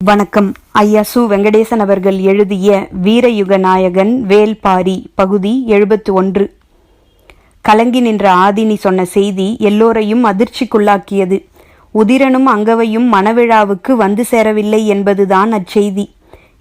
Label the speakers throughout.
Speaker 1: வணக்கம். ஐயா சு. வெங்கடேசன் அவர்கள் எழுதிய வீரயுக நாயகன் வேல்பாரி பகுதி 71. கலங்கி நின்ற ஆதினி சொன்ன செய்தி எல்லோரையும் அதிர்ச்சிக்குள்ளாக்கியது. உதிரனும் அங்கவையும் மணவிழாவுக்கு வந்து சேரவில்லை என்பதுதான் அச்செய்தி.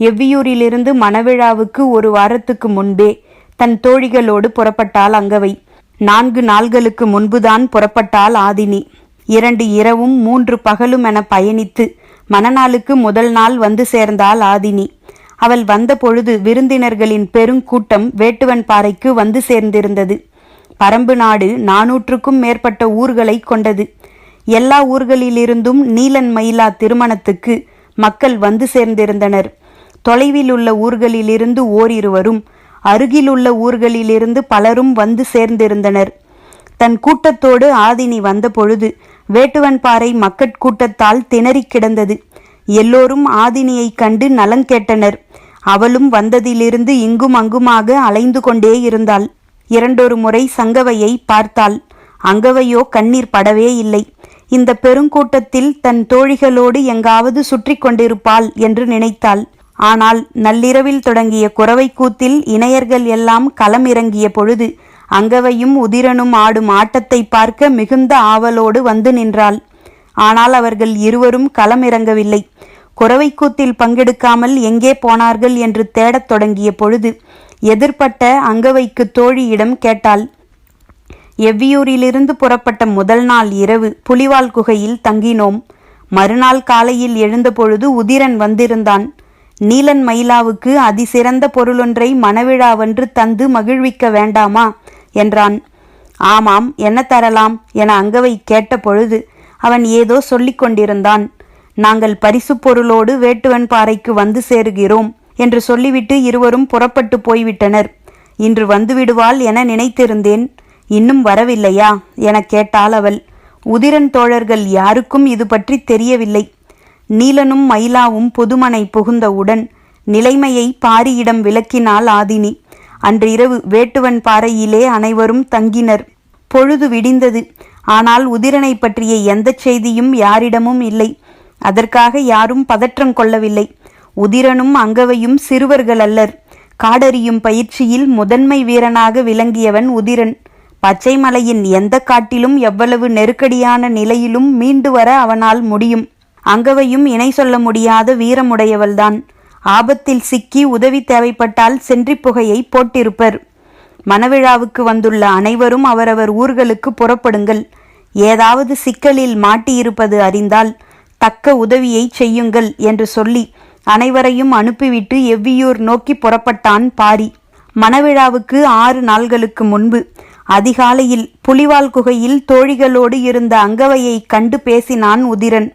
Speaker 1: எவ்வியூரிலிருந்து மணவிழாவுக்கு ஒரு வாரத்துக்கு முன்பே தன் தோழிகளோடு புறப்பட்டாள் அங்கவை. 4 நாள்களுக்கு முன்புதான் புறப்பட்டாள் ஆதினி. 2 இரவும் 3 பகலும் என பயணித்து மணநாளுக்கு முதல் நாள் வந்து சேர்ந்தாள் ஆதினி. அவள் வந்த பொழுது விருந்தினர்களின் பெருங்கூட்டம் வேட்டுவன் பாறைக்கு வந்து சேர்ந்திருந்தது. பரம்பு நாடு 400க்கும் மேற்பட்ட ஊர்களை கொண்டது. எல்லா ஊர்களிலிருந்தும் நீலன் மயிலா திருமணத்துக்கு மக்கள் வந்து சேர்ந்திருந்தனர். தொலைவில் உள்ள ஊர்களிலிருந்து ஓரிருவரும், அருகிலுள்ள ஊர்களிலிருந்து பலரும் வந்து சேர்ந்திருந்தனர். தன் கூட்டத்தோடு ஆதினி வந்த பொழுது வேட்டுவன் பாறை மக்கட்கூட்டத்தால் திணறி கிடந்தது. எல்லோரும் ஆதினியை கண்டு நலங்கேட்டனர். அவளும் வந்ததிலிருந்து இங்கும் அங்குமாக அலைந்து கொண்டே இருந்தாள். 2 முறை சங்கவையை பார்த்தாள். அங்கவையோ கண்ணீர் படவே இல்லை. இந்த பெருங்கூட்டத்தில் தன் தோழிகளோடு எங்காவது சுற்றி கொண்டிருப்பாள் என்று நினைத்தாள். ஆனால் நள்ளிரவில் தொடங்கிய குரவை கூத்தில் இணையர்கள் எல்லாம் களம் இறங்கிய பொழுது அங்கவையும் உதிரனும் ஆடும் ஆட்டத்தை பார்க்க மிகுந்த ஆவலோடு வந்து நின்றாள். ஆனால் அவர்கள் இருவரும் களம் இறங்கவில்லை. குரவைக்கூத்தில் பங்கெடுக்காமல் எங்கே போனார்கள் என்று தேடத் தொடங்கிய பொழுது எதிர்பட்ட அங்கவைக்கு தோழியிடம் கேட்டாள். எவ்வியூரிலிருந்து புறப்பட்ட முதல் நாள் இரவு புலிவால் குகையில் தங்கினோம். மறுநாள் காலையில் எழுந்த பொழுது உதிரன் வந்திருந்தான். நீலன் மயிலாவுக்கு அதிசிறந்த பொருளொன்றை மணவிழாவென்று தந்து மகிழ்விக்க வேண்டாமா என்றான். ஆமாம், என்ன தரலாம் என அங்கவை கேட்ட பொழுது அவன் ஏதோ சொல்லிக் கொண்டிருந்தான். நாங்கள் பரிசு பொருளோடு வேட்டுவன் பாறைக்கு வந்து சேருகிறோம் என்று சொல்லிவிட்டு இருவரும் புறப்பட்டு போய்விட்டனர். இன்று வந்துவிடுவாள் என நினைத்திருந்தேன். இன்னும் வரவில்லையா என கேட்டாள் அவள். உதிரன் தோழர்கள் யாருக்கும் இது பற்றி தெரியவில்லை. நீலனும் மயிலாவும் புதுமனை புகுந்தவுடன் நிலைமையை பாரியிடம் விளக்கினாள் ஆதினி. அன்று இரவு வேட்டுவன் பாறையிலே அனைவரும் தங்கினர். பொழுது விடிந்தது. ஆனால் உதிரனை பற்றிய எந்த செய்தியும் யாரிடமும் இல்லை. அதற்காக யாரும் பதற்றம் கொள்ளவில்லை. உதிரனும் அங்கவையும் சிறுவர்கள் அல்லர். காடறியும் பயிற்சியில் முதன்மை வீரனாக விளங்கியவன் உதிரன். பச்சை மலையின் எந்த காட்டிலும் எவ்வளவு நெருக்கடியான நிலையிலும் மீண்டு வர அவனால் முடியும். அங்கவையும் இணை சொல்ல முடியாத வீரமுடையவள்தான். ஆபத்தில் சிக்கி உதவி தேவைப்பட்டால் சென்றி புகையை போட்டிருப்பர். மணவிழாவுக்கு வந்துள்ள அனைவரும் அவரவர் ஊர்களுக்கு புறப்படுங்கள். ஏதாவது சிக்கலில் மாட்டியிருப்பது அறிந்தால் தக்க உதவியை செய்யுங்கள் என்று சொல்லி அனைவரையும் அனுப்பிவிட்டு எவ்வியூர் நோக்கி புறப்பட்டான் பாரி. மணவிழாவுக்கு 6 நாள்களுக்கு முன்பு அதிகாலையில் புலிவால் குகையில் தோழிகளோடு இருந்த அங்கவையை கண்டு பேசினான் உதிரன்.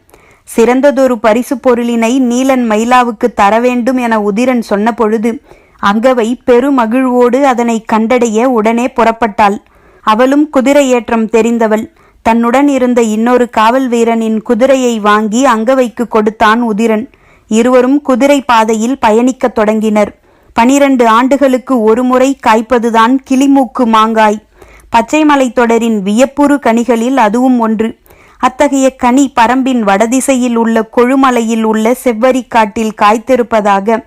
Speaker 1: சிறந்ததொரு பரிசு பொருளினை நீலன் மயிலாவுக்கு தர வேண்டும் என உதிரன் சொன்ன பொழுது அங்கவை பெருமகிழ்வோடு அதனை கண்டடைய உடனே புறப்பட்டாள். அவளும் குதிரை ஏற்றம் தெரிந்தவள். தன்னுடன் இருந்த இன்னொரு காவல் வீரனின் குதிரையை வாங்கி அங்கவைக்கு கொடுத்தான் உதிரன். இருவரும் குதிரை பாதையில் பயணிக்கத் தொடங்கினர். 12 ஆண்டுகளுக்கு ஒரு முறை காய்ப்பதுதான் கிளிமூக்கு மாங்காய். பச்சைமலை தொடரின் வியப்புறு கனிகளில் அதுவும் ஒன்று. அத்தகைய கனி பரம்பின் வடதிசையில் உள்ள கொழுமலையில் உள்ள செவ்வரிக்காட்டில் காய்த்திருப்பதாக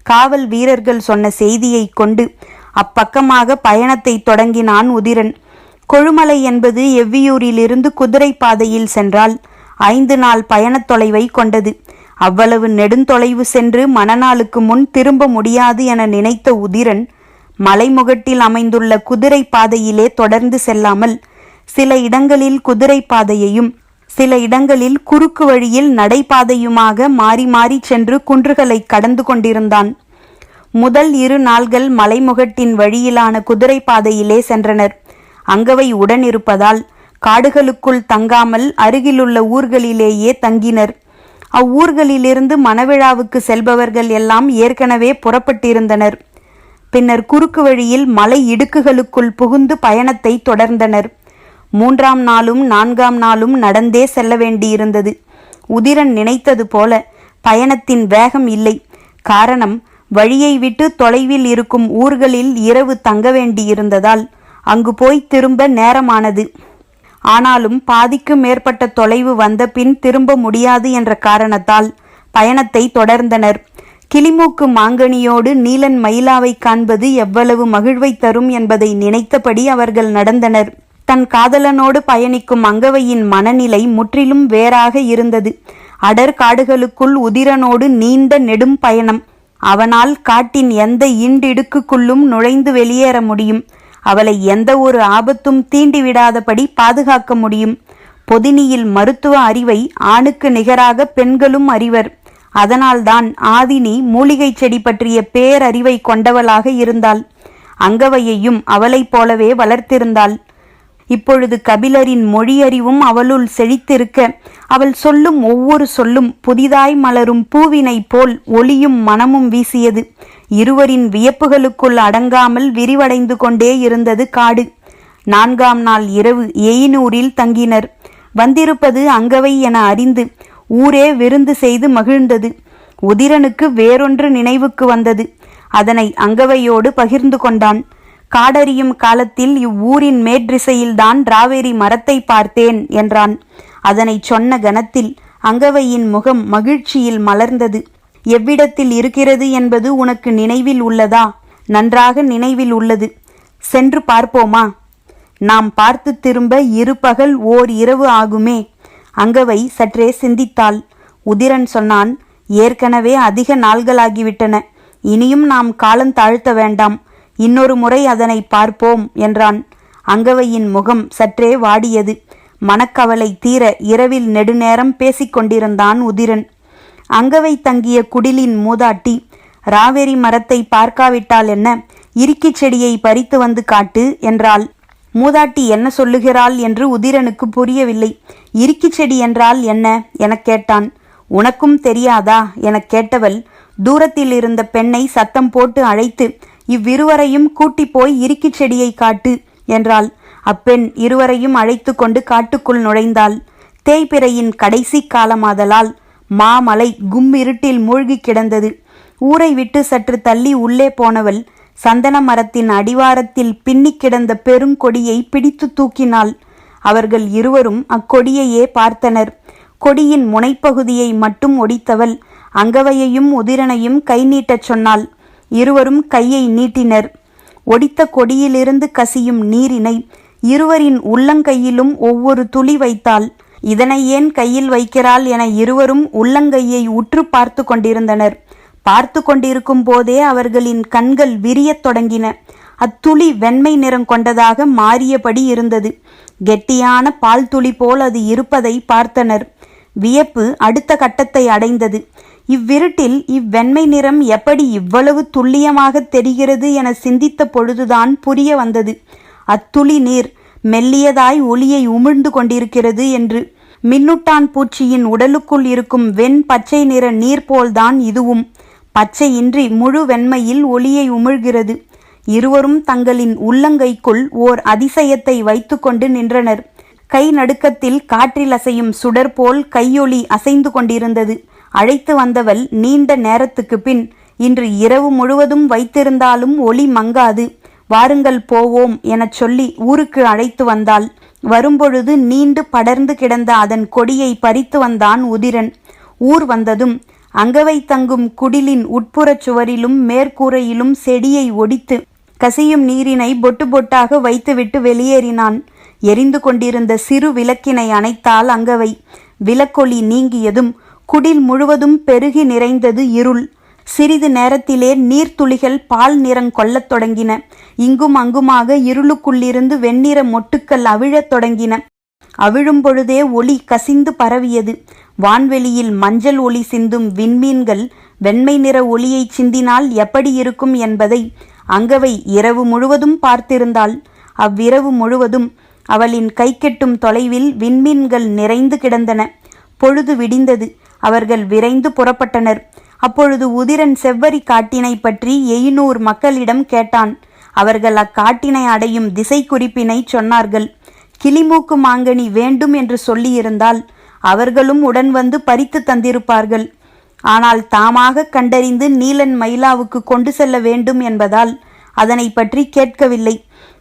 Speaker 1: காவல் வீரர்கள் சொன்ன செய்தியை கொண்டு அப்பக்கமாக பயணத்தை தொடங்கினான் உதிரன். கொழுமலை என்பது எவ்வியூரிலிருந்து குதிரை பாதையில் சென்றால் 5 நாள் பயணத் தொலைவை கொண்டது. அவ்வளவு நெடுந்தொலைவு சென்று மணநாளுக்கு முன் திரும்ப முடியாது என நினைத்த உதிரன் மலைமுகட்டில் அமைந்துள்ள குதிரை பாதையிலே தொடர்ந்து செல்லாமல் சில இடங்களில் குதிரை பாதையையும் சில இடங்களில் குறுக்கு வழியில் நடைபாதையுமாக மாறி மாறி சென்று குன்றுகளை கடந்து கொண்டிருந்தான். முதல் 2 நாள்கள் மலைமுகட்டின் வழியிலான குதிரை பாதையிலே சென்றனர். அங்கவை உடன் இருப்பதால் காடுகளுக்குள் தங்காமல் அருகிலுள்ள ஊர்களிலேயே தங்கினர். அவ்வூர்களிலிருந்து மணவிழாவுக்கு செல்பவர்கள் எல்லாம் ஏற்கனவே புறப்பட்டிருந்தனர். பின்னர் குறுக்கு வழியில் மலை இடுக்குகளுக்குள் புகுந்து பயணத்தை தொடர்ந்தனர். 3ஆம் நாளும் 4ஆம் நாளும் நடந்தே செல்ல வேண்டியிருந்தது. உதிரன் நினைத்தது போல பயணத்தின் வேகம் இல்லை. காரணம், வழியை விட்டு தொலைவில் இருக்கும் ஊர்களில் இரவு தங்க வேண்டியிருந்ததால் அங்கு போய் திரும்ப நேரமானது. ஆனாலும் பாதிக்கு மேற்பட்ட தொலைவு வந்த பின் திரும்ப முடியாது என்ற காரணத்தால் பயணத்தை தொடர்ந்தனர். கிளிமூக்கு மாங்கனியோடு நீலன் மயிலாவை காண்பது எவ்வளவு மகிழ்வை தரும் என்பதை நினைத்தபடி அவர்கள் நடந்தனர். தன் காதலனோடு பயணிக்கும் அங்கவையின் மனநிலை முற்றிலும் வேறாக இருந்தது. அடர் காடுகளுக்குள் உதிரனோடு நீண்ட நெடும் பயணம். அவனால் காட்டின் எந்த இண்டிடுக்குள்ளும் நுழைந்து வெளியேற முடியும். அவளை எந்த ஒரு ஆபத்தும் தீண்டிவிடாதபடி பாதுகாக்க முடியும். பொதினியில் மருத்துவ அறிவை ஆணுக்கு நிகராக பெண்களும் அறிவர். அதனால்தான் ஆதினி மூலிகை செடி பற்றிய பேரறிவை கொண்டவளாக இருந்தாள். அங்கவையையும் அவளைப் போலவே வளர்த்திருந்தாள். இப்பொழுது கபிலரின் மொழியறிவும் அவளுள் செழித்திருக்க அவள் சொல்லும் ஒவ்வொரு சொல்லும் புதிதாய் மலரும் பூவினை போல் ஒளியும் மனமும் வீசியது. இருவரின் வியப்புகளுக்குள் அடங்காமல் விரிவடைந்து கொண்டே இருந்தது காடு. 4ஆம் நாள் இரவு எயினூரில் தங்கினர். வந்திருப்பது அங்கவை என அறிந்து ஊரே விருந்து செய்து மகிழ்ந்தது. உதிரனுக்கு வேறொன்று நினைவுக்கு வந்தது. அதனை அங்கவையோடு பகிர்ந்து கொண்டான். காடறியும் காலத்தில் இவ்வூரின் மேற்றிசையில்தான் ராவேரி மரத்தை பார்த்தேன் என்றான். அதனை சொன்ன கணத்தில் அங்கவையின் முகம் மகிழ்ச்சியில் மலர்ந்தது. எவ்விடத்தில் இருக்கிறது என்பது உனக்கு நினைவில் உள்ளதா? நன்றாக நினைவில் உள்ளது. சென்று பார்ப்போமா? நாம் பார்த்து திரும்ப 2 பகல் ஓர் இரவு ஆகுமே. அங்கவை சற்றே சிந்தித்தாள். உதிரன் சொன்னான், ஏற்கனவே அதிக நாள்களாகிவிட்டன. இனியும் நாம் காலம் தாழ்த்த வேண்டாம். இன்னொரு முறை அதனை பார்ப்போம் என்றான். அங்கவையின் முகம் சற்றே வாடியது. மனக்கவலை தீர இரவில் நெடுநேரம் பேசிக்கொண்டிருந்தான் உதிரன். அங்கவை தங்கிய குடிலின் மூதாட்டி, ராவேரி மரத்தை பார்க்காவிட்டால் என்ன, இரிக்கிச் செடியை பறித்து வந்து காட்டு என்றாள். மூதாட்டி என்ன சொல்லுகிறாள் என்று உதிரனுக்கு புரியவில்லை. இரிக்கிச் செடி என்றால் என்ன எனக் கேட்டான். உனக்கும் தெரியாதா எனக் கேட்டவள் தூரத்தில் இருந்த பெண்ணை சத்தம் போட்டு அழைத்து, இவ்விருவரையும் கூட்டி போய் இரிக்கிச் செடியை காட்டு என்றாள். அப்பெண் இருவரையும் அழைத்து கொண்டு காட்டுக்குள் நுழைந்தாள். தேய்பிறையின் கடைசி காலமாதலால் மாமலை கும்மிருட்டில் மூழ்கி கிடந்தது. ஊரை விட்டு சற்று தள்ளி உள்ளே போனவள் சந்தன மரத்தின் அடிவாரத்தில் பின்னி கிடந்த பெருங்கொடியை பிடித்து தூக்கினாள். அவர்கள் இருவரும் அக்கொடியையே பார்த்தனர். கொடியின் முனைப்பகுதியை மட்டும் ஒடித்தவள் அங்கவையையும் உதிரனையும் கை நீட்டச் சொன்னாள். இருவரும் கையை நீட்டினர். ஒடித்த கொடியிலிருந்து கசியும் நீரினை இருவரின் உள்ளங்கையிலும் ஒவ்வொரு துளி வைத்தாள். இதனை ஏன் கையில் வைக்கிறாள் என இருவரும் உள்ளங்கையை உற்று பார்த்து கொண்டிருந்தனர். பார்த்து கொண்டிருக்கும் போதே அவர்களின் கண்கள் விரியத் தொடங்கின. அத்துளி வெண்மை நிறம் கொண்டதாக மாறியபடி இருந்தது. கெட்டியான பால் துளி போல் அது இருப்பதை பார்த்தனர். வியப்பு அடுத்த கட்டத்தை அடைந்தது. இவ்விருட்டில் இவ்வெண்மை நிறம் எப்படி இவ்வளவு துல்லியமாக தெரிகிறது என சிந்தித்த பொழுதுதான் புரிய வந்தது. அத்துளி நீர் மெல்லியதாய் ஒளியை உமிழ்ந்து கொண்டிருக்கிறது என்று. மின்னுட்டான் பூச்சியின் உடலுக்குள் இருக்கும் வெண் பச்சை நிற நீர் போல்தான் இதுவும். பச்சையின்றி முழு வெண்மையில் ஒளியை உமிழ்கிறது. இருவரும் தங்களின் உள்ளங்கைக்குள் ஓர் அதிசயத்தை வைத்து கொண்டு நின்றனர். கை நடுக்கத்தில் காற்றில் அசையும் சுடர் போல் கையொளி அசைந்து கொண்டிருந்தது. அழைத்து வந்தவள் நீண்ட நேரத்துக்கு பின், இன்று இரவு முழுவதும் வைத்திருந்தாலும் ஒளி மங்காது, வாருங்கள் போவோம் எனச் சொல்லி ஊருக்கு அழைத்து வந்தாள். வரும்பொழுது நீண்டு படர்ந்து கிடந்த அதன் கொடியை பறித்து வந்தான் உதிரன். ஊர் வந்ததும் அங்கவை தங்கும் குடிலின் உட்புறச் சுவரிலும் மேற்கூரையிலும் செடியை ஒடித்து கசியும் நீரினை பொட்டு பொட்டாக வைத்துவிட்டு வெளியேறினான். எரிந்து கொண்டிருந்த சிறு விளக்கினை அணைத்தாள் அங்கவை. விளக்கொளி நீங்கியதும் குடில் முழுவதும் பெருகி நிறைந்தது இருள். சிறிது நேரத்திலே நீர்த்துளிகள் பால் நிறம் கொள்ளத் தொடங்கின. இங்கும் அங்குமாக இருளுக்குள்ளிருந்து வெண்ணிற மொட்டுக்கள் அவிழத் தொடங்கின. அவிழும் பொழுதே ஒளி கசிந்து பரவியது. வான்வெளியில் மஞ்சள் ஒளி சிந்தும் விண்மீன்கள் வெண்மை நிற ஒளியை சிந்தினால் எப்படி இருக்கும் என்பதை அங்கவை இரவு முழுவதும் பார்த்திருந்தாள். அவ்விரவு முழுவதும் அவளின் கைக்கெட்டும் தொலைவில் விண்மீன்கள் நிறைந்து கிடந்தன. பொழுது விடிந்தது. அவர்கள் விரைந்து புறப்பட்டனர். அப்பொழுது உதிரன் செவ்வரி காட்டினை பற்றி எயினூர் மக்களிடம் கேட்டான். அவர்கள் அக்காட்டினை அடையும் திசை குறிப்பினை சொன்னார்கள். கிளிமூக்கு மாங்கனி வேண்டும் என்று சொல்லியிருந்தால் அவர்களும் உடன் வந்து பறித்து தந்திருப்பார்கள். ஆனால் தாமாக கண்டறிந்து நீலன் மயிலாவுக்கு கொண்டு செல்ல வேண்டும் என்பதால் அதனை பற்றி கேட்கவில்லை.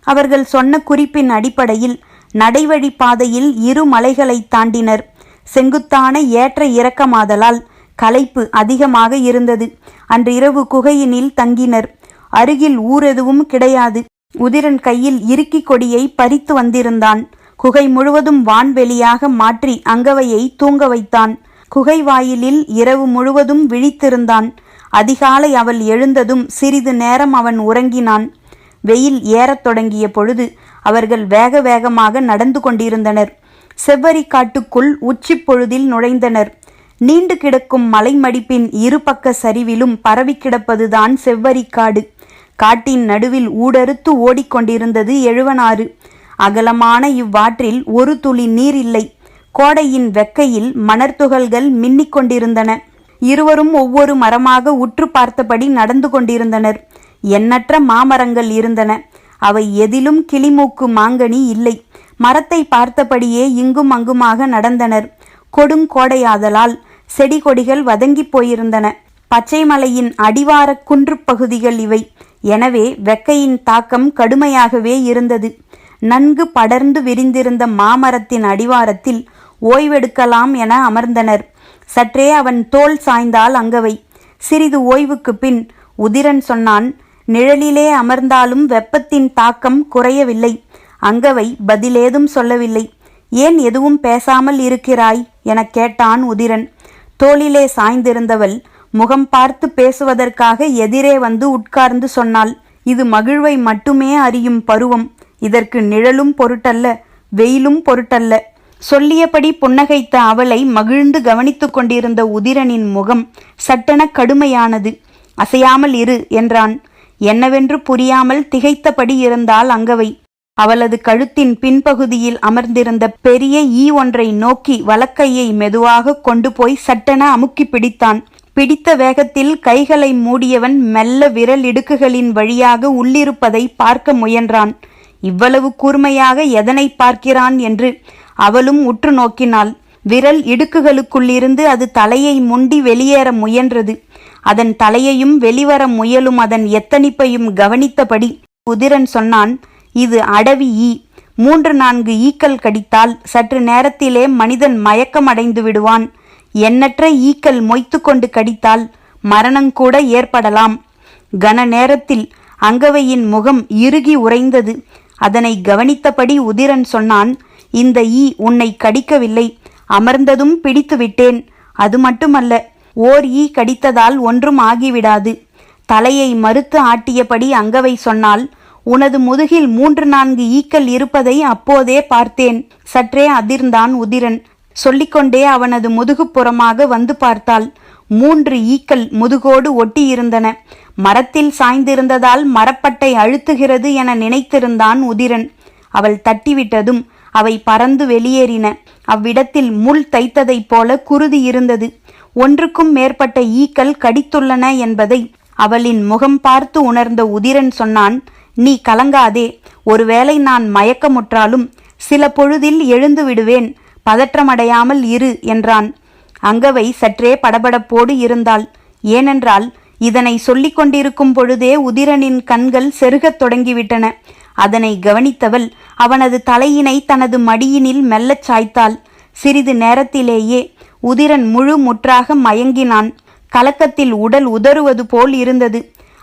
Speaker 1: அவர்கள் சொன்ன குறிப்பின் அடிப்படையில் நடைவழி பாதையில் 2 மலைகளை தாண்டினர். செங்குத்தான ஏற்ற இறக்கமாதலால் களைப்பு அதிகமாக இருந்தது. அன்று இரவு குகையினில் தங்கினர். அருகில் ஊர் எதுவும் கிடையாது. உதிரன் கையில் இறுக்கி கொடியை பறித்து வந்திருந்தான். குகை முழுவதும் வான்வெளியாக மாற்றி அங்கவையை தூங்க வைத்தான். குகை வாயிலில் இரவு முழுவதும் விழித்திருந்தான். அதிகாலை அவள் எழுந்ததும் சிறிது நேரம் அவன் உறங்கினான். வெயில் ஏறத் தொடங்கிய பொழுது அவர்கள் வேக வேகமாக நடந்து கொண்டிருந்தனர். செவ்வரி காட்டுக்குள் உச்சி பொழுதில் நுழைந்தனர். நீண்டு கிடக்கும் மலைமடிப்பின் இருபக்க சரிவிலும் பரவி கிடப்பதுதான் செவ்வரிக்காடு. காட்டின் நடுவில் ஊடறுத்து ஓடிக்கொண்டிருந்தது எழுவனாறு. அகலமான இவ்வாற்றில் ஒரு துளி நீர் இல்லை. கோடையின் வெக்கையில் மணற்துகள்கள் மின்னிக் கொண்டிருந்தன. இருவரும் ஒவ்வொரு மரமாக உற்று பார்த்தபடி நடந்து கொண்டிருந்தனர். எண்ணற்ற மாமரங்கள் இருந்தன. அவை எதிலும் கிளிமூக்கு மாங்கனி இல்லை. மரத்தை பார்த்தபடியே இங்கும் அங்குமாக நடந்தனர். கொடுங்கோடையாதலால் செடி கொடிகள் வதங்கி போயிருந்தன. பச்சை மலையின் அடிவார குன்று பகுதிகள் இவை. எனவே வெக்கையின் தாக்கம் கடுமையாகவே இருந்தது. நன்கு படர்ந்து விரிந்திருந்த மாமரத்தின் அடிவாரத்தில் ஓய்வெடுக்கலாம் என அமர்ந்தனர். சற்றே அவன் தோள் சாய்ந்தால் அங்கவை. சிறிது ஓய்வுக்கு பின் உதிரன் சொன்னான், நிழலிலே அமர்ந்தாலும் வெப்பத்தின் தாக்கம் குறையவில்லை. அங்கவை பதிலேதும் சொல்லவில்லை. ஏன் எதுவும் பேசாமல் இருக்கிறாய் எனக் கேட்டான் உதிரன். தோளிலே சாய்ந்திருந்தவள் முகம் பார்த்து பேசுவதற்காக எதிரே வந்து உட்கார்ந்து சொன்னாள், இது மகிழ்வை மட்டுமே அறியும் பருவம். இதற்கு நிழலும் பொருட்டல்ல, வெயிலும் பொருட்டல்ல. சொல்லியபடி புன்னகைத்த அவளை மகிழ்ந்து கவனித்து கொண்டிருந்த உதிரனின் முகம் சட்டென கடுமையானது. அசையாமல் இரு என்றான். என்னவென்று புரியாமல் திகைத்தபடி இருந்தாள் அங்கவை. அவளது கழுத்தின் பின்பகுதியில் அமர்ந்திருந்த பெரிய ஈ ஒன்றை நோக்கி வலக்கையை மெதுவாக கொண்டு போய் சட்டென அமுக்கி பிடித்தான். பிடித்த வேகத்தில் கைகளை மூடியவன் மெல்ல விரல் இடுக்குகளின் வழியாக உள்ளிருப்பதை பார்க்க முயன்றான். இவ்வளவு கூர்மையாக எதனை பார்க்கிறான் என்று அவளும் உற்று நோக்கினாள். விரல் இடுக்குகளுக்குள்ளிருந்து அது தலையை முண்டி வெளியேற முயன்றது. அதன் தலையையும் வெளிவர முயலும் அதன் எத்தனிப்பையும் கவனித்தபடி உதிரன் சொன்னான், இது அடவி ஈ. 3-4 ஈக்கள் கடித்தால் சற்று நேரத்திலே மனிதன் மயக்கமடைந்து விடுவான். எண்ணற்ற ஈக்கள் மொய்த்து கொண்டு கடித்தால் மரணங்கூட ஏற்படலாம். கன நேரத்தில் அங்கவையின் முகம் இறுகி உறைந்தது. அதனை கவனித்தபடி உதிரன் சொன்னான், இந்த ஈ உன்னை கடிக்கவில்லை. அமர்ந்ததும் பிடித்து விட்டேன். அது மட்டுமல்ல, ஓர் ஈ கடித்ததால் ஒன்றும் ஆகிவிடாது. தலையை மறுத்து ஆட்டியபடி அங்கவை சொன்னால், உனது முதுகில் 3-4 ஈக்கள் இருப்பதை அப்போதே பார்த்தேன். சற்றே அதிர்ந்தான் உதிரன். சொல்லிக்கொண்டே அவனது முதுகுப்புறமாக வந்து பார்த்தாள். 3 ஈக்கள் முதுகோடு ஒட்டியிருந்தன. மரத்தில் சாய்ந்திருந்ததால் மரப்பட்டை அழுத்துகிறது என நினைத்திருந்தான் உதிரன். அவள் தட்டிவிட்டதும் அவை பறந்து வெளியேறின. அவ்விடத்தில் முள் தைத்ததைப் போல குருதி இருந்தது. ஒன்றுக்கும் மேற்பட்ட ஈக்கள் கடித்துள்ளன என்பதை அவளின் முகம் பார்த்து உணர்ந்த உதிரன் சொன்னான், நீ கலங்காதே. ஒருவேளை நான் மயக்கமுற்றாலும் சில பொழுதில் எழுந்து விடுவேன். பதற்றமடையாமல் இரு என்றான். அங்கவை சற்றே படபடப்போடு இருந்தாள். ஏனென்றால் இதனை சொல்லிக் கொண்டிருக்கும் பொழுதே உதிரனின் கண்கள் செருகத் தொடங்கிவிட்டன. அதனை கவனித்தவள் அவனது தலையினை தனது மடியினில் மெல்லச் சாய்த்தாள். சிறிது நேரத்திலேயே உதிரன் முழு முற்றாக மயங்கினான். கலக்கத்தில் உடல் உதறுவது போல் இருந்தது.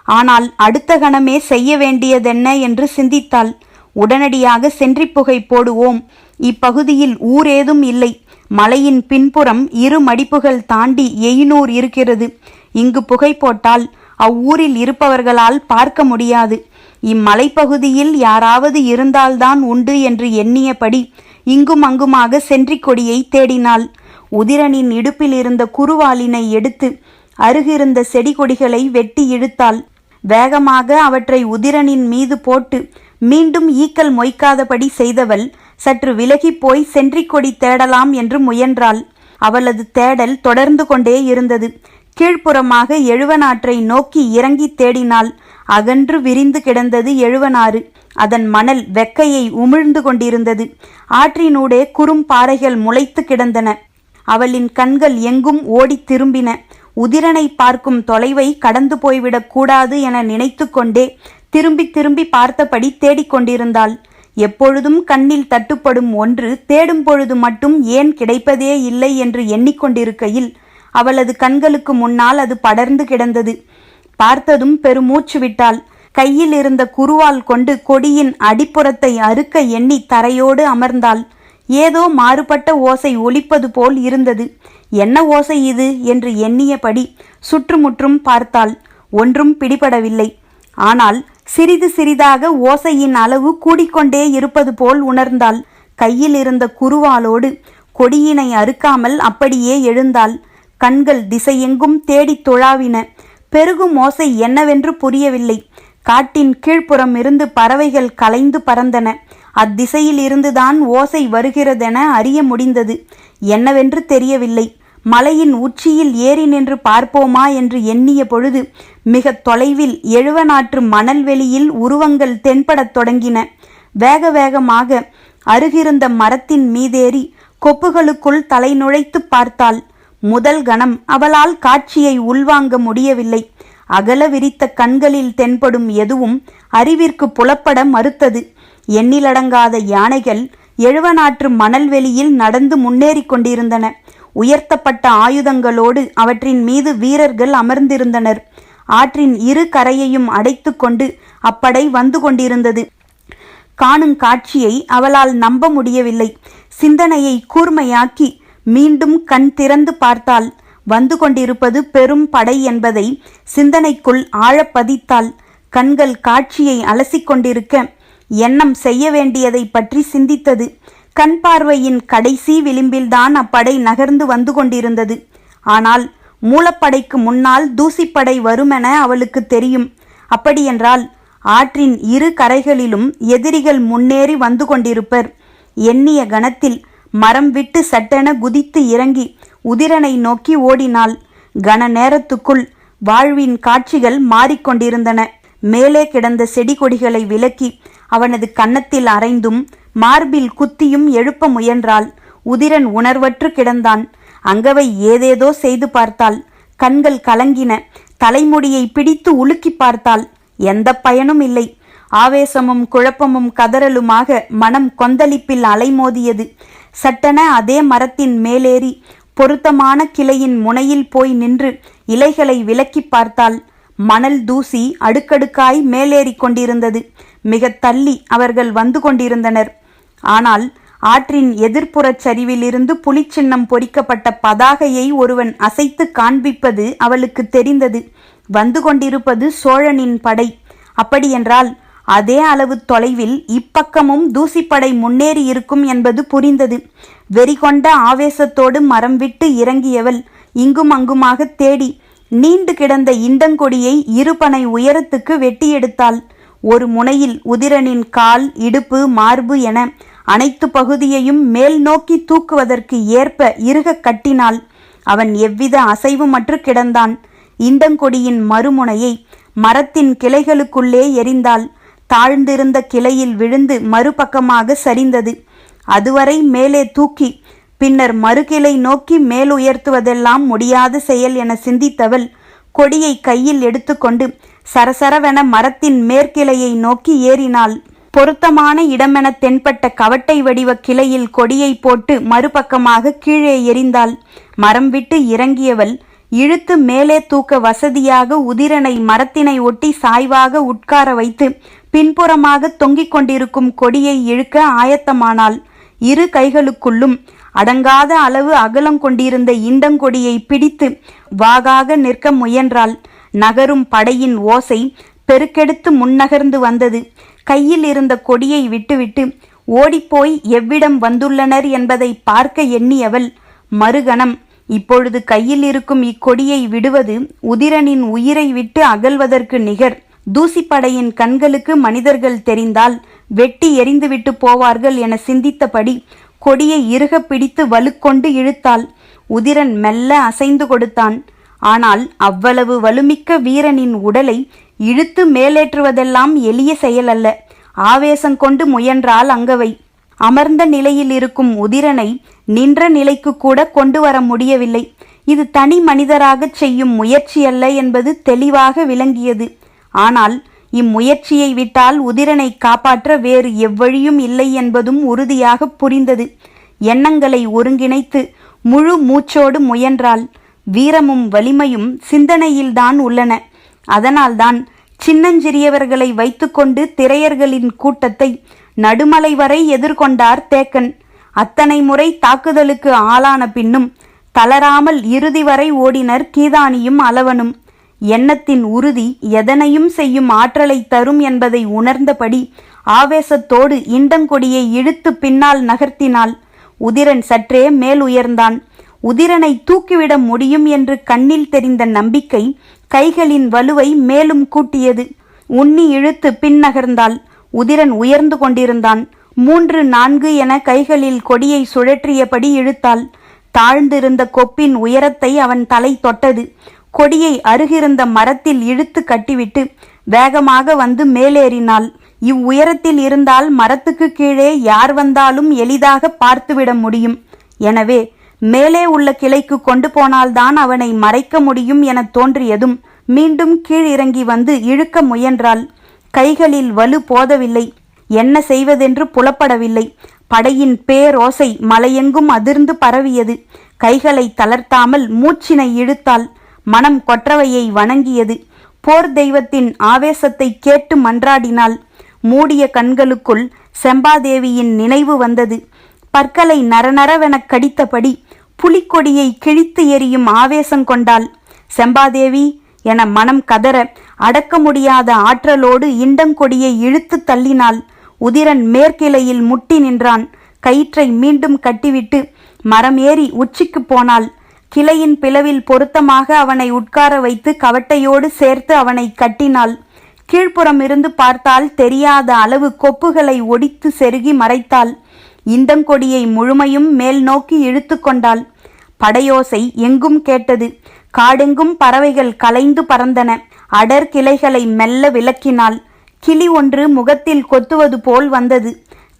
Speaker 1: ஆனால் அடுத்த கணமே செய்ய வேண்டியதென்ன என்று சிந்தித்தாள். உடனடியாக சென்றிப்புகை போடுவோம். இப்பகுதியில் ஊர் ஏதும் இல்லை. மலையின் பின்புறம் 2 மடிப்புகள் தாண்டி எயினூர் இருக்கிறது. இங்கு புகை போட்டால் அவ்வூரில் இருப்பவர்களால் பார்க்க முடியாது. இம்மலைப்பகுதியில் யாராவது இருந்தால்தான் உண்டு என்று எண்ணியபடி இங்கும் அங்குமாக சென்றிக் கொடியை தேடினாள். உதிரனின் இடுப்பில் இருந்த குறுவாளினை எடுத்து அருகிருந்த செடி கொடிகளை வெட்டி இழுத்தாள். வேகமாக அவற்றை உதிரனின் மீது போட்டு மீண்டும் ஈக்கள் மொய்க்காதபடி செய்தவள் சற்று விலகி போய் சென்றிக் கொடி தேடலாம் என்று முயன்றாள். அவளது தேடல் தொடர்ந்து கொண்டே இருந்தது. கீழ்ப்புறமாக எழுவனாற்றை நோக்கி இறங்கி தேடினாள். அகன்று விரிந்து கிடந்தது எழுவனாறு. அதன் மணல் வெக்கையை உமிழ்ந்து கொண்டிருந்தது. ஆற்றினூடே குறும்பாறைகள் முளைத்து கிடந்தன. அவளின் கண்கள் எங்கும் ஓடி திரும்பின. உதிரனை பார்க்கும் தொலைவை கடந்து போய்விடக் கூடாது என நினைத்து கொண்டே திரும்பி திரும்பி பார்த்தபடி தேடிக்கொண்டிருந்தாள். எப்பொழுதும் கண்ணில் தட்டுப்படும் ஒன்று தேடும் பொழுது மட்டும் ஏன் கிடைப்பதே இல்லை என்று எண்ணிக்கொண்டிருக்கையில் அவளது கண்களுக்கு முன்னால் அது படர்ந்து கிடந்தது. பார்த்ததும் பெருமூச்சு விட்டாள். கையில் இருந்த குருவால் கொண்டு கொடியின் அடிப்புறத்தை அறுக்க எண்ணி தரையோடு அமர்ந்தாள். ஏதோ மாறுபட்ட ஓசை ஒலிப்பது போல் இருந்தது. என்ன ஓசை இது என்று எண்ணியபடி சுற்றுமுற்றும் பார்த்தாள். ஒன்றும் பிடிபடவில்லை. ஆனால் சிறிது சிறிதாக ஓசையின் அளவு கூடிக்கொண்டே இருப்பது போல் உணர்ந்தாள். கையில் இருந்த குருவாலோடு கொடியினை அறுக்காமல் அப்படியே எழுந்தாள். கண்கள் திசையெங்கும் தேடித் துழாவின. பெருகும் ஓசை என்னவென்று புரியவில்லை. காட்டின் கீழ்ப்புறம் இருந்து பறவைகள் கலைந்து பறந்தன. அத்திசையில் இருந்துதான் ஓசை வருகிறதென அறிய முடிந்தது. என்னவென்று தெரியவில்லை. மலையின் உச்சியில் ஏறி நின்று பார்ப்போமா என்று எண்ணிய பொழுது மிக தொலைவில் எழுவனாற்று மணல் வெளியில் உருவங்கள் தென்படத் தொடங்கின. வேக வேகமாக அருகிருந்த மரத்தின் மீதேறி கொப்புகளுக்குள் தலை நுழைத்து பார்த்தாள். முதல் கணம் அவளால் காட்சியை உள்வாங்க முடியவில்லை. அகல விரித்த கண்களில் தென்படும் எதுவும் அறிவிற்கு புலப்பட மறுத்தது. எண்ணிலடங்காத யானைகள் எழுவனாற்று மணல்வெளியில் நடந்து முன்னேறி கொண்டிருந்தன. உயர்த்தப்பட்ட ஆயுதங்களோடு அவற்றின் மீது வீரர்கள் அமர்ந்திருந்தனர். ஆற்றின் இரு கரையையும் அடைத்து கொண்டு அப்படை வந்து கொண்டிருந்தது. காணும் காட்சியை அவளால் நம்ப முடியவில்லை. சிந்தனையை கூர்மையாக்கி மீண்டும் கண் திறந்து பார்த்தாள். வந்து கொண்டிருப்பது பெரும் படை என்பதை சிந்தனைக்குள் ஆழப்பதித்தாள். கண்கள் காட்சியை அலசிக்கொண்டிருக்க எண்ணம் செய்ய வேண்டியதை பற்றி சிந்தித்தது. கண் பார்வையின் கடைசி விளிம்பில்தான் அப்படை நகர்ந்து வந்து கொண்டிருந்தது. ஆனால் மூலப்படைக்கு முன்னால் தூசிப்படை வருமென அவளுக்கு தெரியும். அப்படியென்றால் ஆற்றின் இரு கரைகளிலும் எதிரிகள் முன்னேறி வந்து கொண்டிருப்பர். எண்ணிய கணத்தில் மரம் விட்டு சட்டென குதித்து இறங்கி உதிரனை நோக்கி ஓடினாள். கன நேரத்துக்குள் வாழ்வின் காட்சிகள் மாறிக்கொண்டிருந்தன. மேலே கிடந்த செடி கொடிகளை விலக்கி அவனது கன்னத்தில் அரைந்தும் மார்பில் குத்தியும் எழுப்ப முயன்றாள். உதிரன் உணர்வற்று கிடந்தான். அங்கவை ஏதேதோ செய்து பார்த்தாள். கண்கள் கலங்கின. தலைமுடியை பிடித்து உலுக்கி பார்த்தாள். எந்த பயனும் இல்லை. ஆவேசமும் குழப்பமும் கதறலுமாக மனம் கொந்தளிப்பில் அலைமோதியது. சட்டென அதே மரத்தின் மேலேறி பொருத்தமான கிளையின் முனையில் போய் நின்று இலைகளை விலக்கி பார்த்தாள். மணல் தூசி அடுக்கடுக்காய் மேலேறி கொண்டிருந்தது. மிக தள்ளி அவர்கள் வந்து கொண்டிருந்தனர். ஆனால் ஆற்றின் எதிர்ப்புறச் சரிவிலிருந்து புலிச்சின்னம் பொறிக்கப்பட்ட பதாகையை ஒருவன் அசைத்து காண்பிப்பது அவளுக்கு தெரிந்தது. வந்து கொண்டிருப்பது சோழனின் படை. அப்படியென்றால் அதே அளவு தொலைவில் இப்பக்கமும் தூசிப்படை முன்னேறி இருக்கும் என்பது புரிந்தது. வெறிகொண்ட ஆவேசத்தோடு மரம் விட்டு இறங்கியவள் இங்கும் அங்குமாக தேடி நீண்டு கிடந்த இண்டங்கொடியை இருபனை உயரத்துக்கு வெட்டி எடுத்தாள். ஒரு முனையில் உதிரனின் கால், இடுப்பு, மார்பு என அனைத்து பகுதியையும் மேல் நோக்கி தூக்குவதற்கு ஏற்ப இறுக கட்டினாள். அவன் எவ்வித அசைவுமற்று கிடந்தான். இண்டங்கொடியின் மறுமுனையை மரத்தின் கிளைகளுக்குள்ளே எறிந்தாள். தாழ்ந்திருந்த கிளையில் விழுந்து மறுபக்கமாக சரிந்தது. அதுவரை மேலே தூக்கி பின்னர் மறுகிளை நோக்கி மேல் உயர்த்துவதெல்லாம் முடியாத செயல் என சிந்தித்தவள் கொடியை கையில் எடுத்துக்கொண்டு சரசரவென மரத்தின் மேற்கிளையை நோக்கி ஏறினாள். பொருத்தமான இடமென தென்பட்ட கவட்டை வடிவ கிளையில் கொடியை போட்டு மறுபக்கமாக கீழே எறிந்தாள். மரம் விட்டு இறங்கியவள் இழுத்து மேலே தூக்க வசதியாக உதிரனை மரத்தினை ஒட்டி சாய்வாக உட்கார வைத்து பின்புறமாக தொங்கிக் கொண்டிருக்கும் கொடியை இழுக்க ஆயத்தமானாள். இரு கைகளுக்குள்ளும் அடங்காத அளவு அகலம் கொண்டிருந்த இண்டங்கொடியை பிடித்து வாகாக நிற்க முயன்றாள். நகரும் படையின் ஓசை பெருக்கெடுத்து முன்னகர்ந்து வந்தது. கையில் இருந்த கொடியை விட்டுவிட்டு ஓடிப்போய் எவ்விடம் வந்துள்ளனர் என்பதை பார்க்க எண்ணியவள் மறுகணம் இப்பொழுது கையில் இருக்கும் இக்கொடியை விடுவது உதிரனின் உயிரை விட்டு அகல்வதற்கு நிகர். தூசிப்படையின் கண்களுக்கு மனிதர்கள் தெரிந்தால் வெட்டி எறிந்துவிட்டு போவார்கள் என சிந்தித்தபடி கொடியை இறுக பிடித்து வலுக்கொண்டு இழுத்தாள். உதிரன் மெல்ல அசைந்து கொடுத்தான். ஆனால் அவ்வளவு வலுமிக்க வீரனின் உடலை இழுத்து மேலேற்றுவதெல்லாம் எளிய செயல் அல்ல. ஆவேசம் கொண்டு முயன்றாள் அங்கவை. அமர்ந்த நிலையில் இருக்கும் உதிரனை நின்ற நிலைக்கு கூட கொண்டு வர முடியவில்லை. இது தனி மனிதராக செய்யும் முயற்சி அல்ல என்பது தெளிவாக விளங்கியது. ஆனால் இம்முயற்சியை விட்டால் உதிரனை காப்பாற்ற வேறு எவ்வழியும் இல்லை என்பதும் உறுதியாக புரிந்தது. எண்ணங்களை ஒருங்கிணைத்து முழு மூச்சோடு முயன்றாள். வீரமும் வலிமையும் சிந்தனையில்தான் உள்ளன. அதனால்தான் சின்னஞ்சிறியவர்களை வைத்துக்கொண்டு திரையர்களின் கூட்டத்தை நடுமலை வரை எதிர்கொண்டார் தேக்கன். அத்தனை முறை தாக்குதலுக்கு ஆளான பின்னும் தளராமல் இறுதி வரை ஓடினர் கீதானியும் அளவனும். எண்ணத்தின் உறுதி எதனையும் செய்யும் ஆற்றலை தரும் என்பதை உணர்ந்தபடி ஆவேசத்தோடு இண்டங்கொடியை இழுத்து பின்னால் நகர்த்தினாள். உதிரன் சற்றே மேல் உயர்ந்தான். உதிரனை தூக்கிவிட முடியும் என்று கண்ணில் தெரிந்த நம்பிக்கை கைகளின் வலுவை மேலும் கூட்டியது. உண்ணி இழுத்து பின் நகர்ந்தாள். உதிரன் உயர்ந்து கொண்டிருந்தான். 3, 4 என கைகளில் கொடியை சுழற்றியபடி இழுத்தாள். தாழ்ந்திருந்த கொப்பின் உயரத்தை அவன் தலை தொட்டது. கொடியை அருகிருந்த மரத்தில் இழுத்து கட்டிவிட்டு வேகமாக வந்து மேலேறினாள். இவ்வுயரத்தில் இருந்தால் மரத்துக்கு கீழே யார் வந்தாலும் எளிதாக பார்த்துவிட முடியும். எனவே மேலே உள்ள கிளைக்கு கொண்டு போனால்தான் அவனை மறைக்க முடியும் என தோன்றியதும் மீண்டும் கீழிறங்கி வந்து இழுக்க முயன்றாள். கைகளில் வலு போதவில்லை. என்ன செய்வதென்று புலப்படவில்லை. படையின் பேரோசை மலையெங்கும் அதிர்ந்து பரவியது. கைகளை தளர்த்தாமல் மூச்சினை இழுத்தாள். மனம் கொற்றவையை வணங்கியது. போர் தெய்வத்தின் ஆவேசத்தை கேட்டு மன்றாடினாள். மூடிய கண்களுக்குள் செம்பாதேவியின் நினைவு வந்தது. பற்களை நரநரவென கடித்தபடி புலிக்கொடியை கிழித்து எறியும் ஆவேசம் கொண்டாள். செம்பாதேவி என மனம் கதற அடக்க முடியாத ஆற்றலோடு இண்டங்கொடியை இழுத்து தள்ளினாள். உதிரன் மேற்கிளையில் முட்டி நின்றான். கயிற்றை மீண்டும் கட்டிவிட்டு மரம் ஏறி உச்சிக்கு போனாள். கிளையின் பிளவில் பொருத்தமாக அவனை உட்கார வைத்து கவட்டையோடு சேர்த்து அவனை கட்டினாள். கீழ்ப்புறம் இருந்து பார்த்தால் தெரியாத அளவு கொப்புகளை ஒடித்து செருகி மறைத்தாள். இண்டங்கொடியை முழுமையும் மேல் நோக்கி இழுத்து கொண்டாள். படையோசை எங்கும் கேட்டது. காடெங்கும் பறவைகள் கலைந்து பறந்தன. அடர் கிளைகளை மெல்ல விலக்கினாள். கிளி ஒன்று முகத்தில் கொத்துவது போல் வந்தது.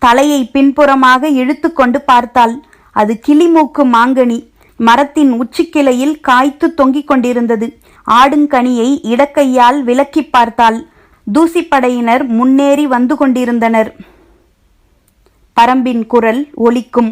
Speaker 1: தலையை பின்புறமாக இழுத்து கொண்டு பார்த்தாள். அது கிளிமூக்கு மாங்கனி. மரத்தின் உச்சிக்கிளையில் காய்த்து தொங்கிக் கொண்டிருந்தது. ஆடுங்கனியை இடக்கையால் விலக்கி பார்த்தாள். தூசிப்படையினர் முன்னேறி வந்து கொண்டிருந்தனர். பரம்பின் குரல் ஒலிக்கும்.